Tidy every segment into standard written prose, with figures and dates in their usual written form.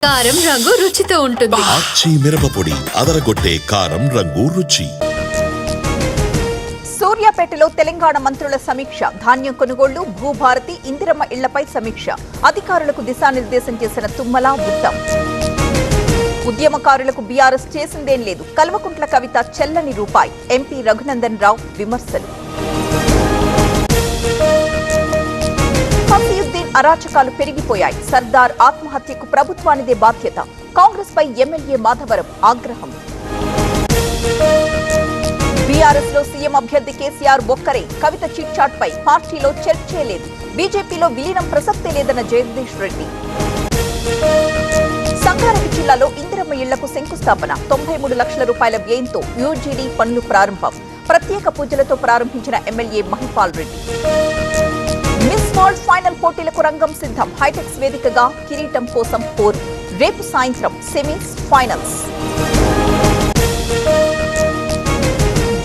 కారం రంగు రుచితో ఉంటుంది. ఆచి మిరపపొడి అదరగొట్టే కారం రంగు రుచి. సూర్యాపేటలో తెలంగాణ మంత్రుల సమీక్ష. ధాన్యం కొనుగోళ్లు, భూభారతి, ఇందిరమ్మ ఇళ్లపై సమీక్ష. అధికారులకు దిశానిర్దేశం చేసిన తుమ్మల, ఉత్తమ్. ఉద్యమకారులకు బీఆర్ఎస్ చేసిందేం లేదు. కల్వకుంట్ల కవిత చెల్లని రూపాయి. ఎంపీ రఘునందన్ రావు విమర్శలు. హఫీయుద్దీన్ అరాచకాలు పెరిగిపోయాయి. సర్దార్ ఆత్మహత్యకు ప్రభుత్వానిదే బాధ్యత. కాంగ్రెస్ పై ఎమ్మెల్యే మాధవరం ఆగ్రహం. బీఆర్ఎస్ లో సీఎం అభ్యర్థి కేసీఆర్ ఒక్కరే. కవిత చిట్ చాట్ పై పార్టీలో చర్చే లేదు. బీజేపీలో విలీనం ప్రసక్తే లేదన్న జగదీష్ రెడ్డి. సంగారెడ్డి జిల్లాలో ఇందిరమ్మ ఇళ్లకు శంకుస్థాపన. 93 లక్షల రూపాయల వ్యయంతో యూజీడీ పనులు ప్రారంభం. ప్రత్యేక పూజలతో ప్రారంభించిన MLA Mahipal Reddy. Miss world final పోటీలకు రంగం సిద్ధం. హైటెక్స్ వేదికగా కిరీటం కోసం పోరు. రేపు సాయంత్రం సెమీస్, ఫైనల్స్.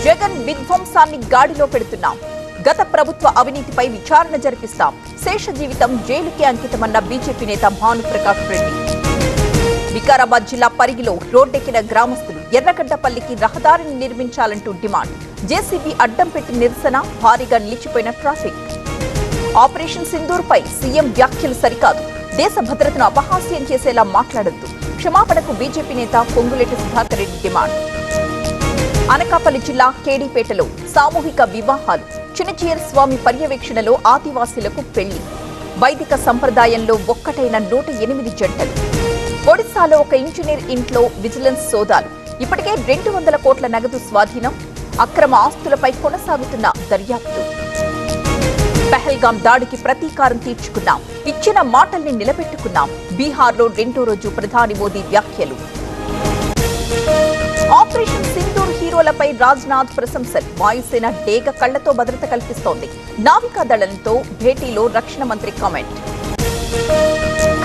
జగన్ విధ్వంసాన్ని గాడిలో పెడుతున్నాం. గత ప్రభుత్వ అవినీతిపై విచారణ జరిపిస్తాం. శేష జీవితం జైలుకే అంకితమన్న బీజేపీ నేత భానుప్రకాష్ రెడ్డి. వికారాబాద్ జిల్లా పరిగిలో రోడ్డెక్కిన గ్రామస్తులు. ఎర్రగడ్డపల్లికి రహదారిని నిర్మించాలంటూ డిమాండ్. జేసీబీ అడ్డం పెట్టి నిరసన. భారీగా నిలిచిపోయిన ట్రాఫిక్. ఆపరేషన్ సింధూర్ పై సీఎం వ్యాఖ్యలు సరికాదు. దేశ భద్రతను అపహాస్యం చేసేలా మాట్లాడొద్దు. క్షమాపణకు బీజేపీ నేత పొంగులేటి సుధాకర్ రెడ్డి డిమాండ్. అనకాపల్లి జిల్లా కేడీపేటలో సామూహిక వివాహాలు. చిన్నచీర స్వామి పర్యవేక్షణలో ఆదివాసీలకు పెళ్లి. వైదిక సంప్రదాయంలో ఒక్కటైన 108 జంటలు. ఒడిశాలో ఒక ఇంజనీర్ ఇంట్లో విజిలెన్స్ సోదాలు. ఇప్పటికే 200 కోట్ల నగదు స్వాధీనం. అక్రమ ఆస్తులపై కొనసాగుతున్న దర్యాప్తు. పెహల్గాం దాడికి ప్రతీకారం తీర్చుకున్నాం. ఇచ్చిన మాటల్ని నిలబెట్టుకున్నాం. బీహార్లో 2వ రోజు ప్రధాని మోదీ వ్యాఖ్యలు. ఆపరేషన్ సింధూర్ హీరోలపై రాజ్నాథ్ ప్రశంసలు. వాయుసేన డేగ కళ్లతో భద్రత కల్పిస్తోంది. నావికాదళంతో భేటీలో రక్షణ మంత్రి కామెంట్.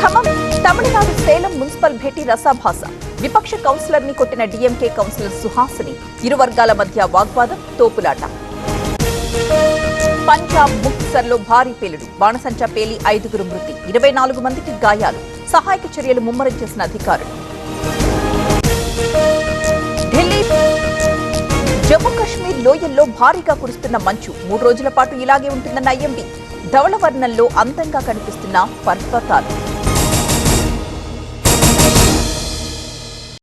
ఖమ్మం తమిళనాడు సేలం మున్సిపల్ భేటీ రసాభాస. విపక్ష కౌన్సిలర్ ని కొట్టిన డీఎంకే కౌన్సిలర్ సుహాసిని. ఇరు వర్గాల మధ్య వాగ్వాదం, తోపులాట. పంజాబ్ ముక్తసర్లో భారీ పేలుడు. బాణసంచా పేలి 5గురు మృతి. 24 మందికి గాయాలు. సహాయక చర్యలు ముమ్మరం చేసిన అధికారులు. ఢిల్లీ, జమ్మూ కశ్మీర్ లోయల్లో భారీగా కురుస్తున్న మంచు. 3 రోజుల పాటు ఇలాగే ఉంటుందన్న ఐఎండీ. ధవళవర్ణంలో అందంగా కనిపిస్తున్న పర్వతాలు.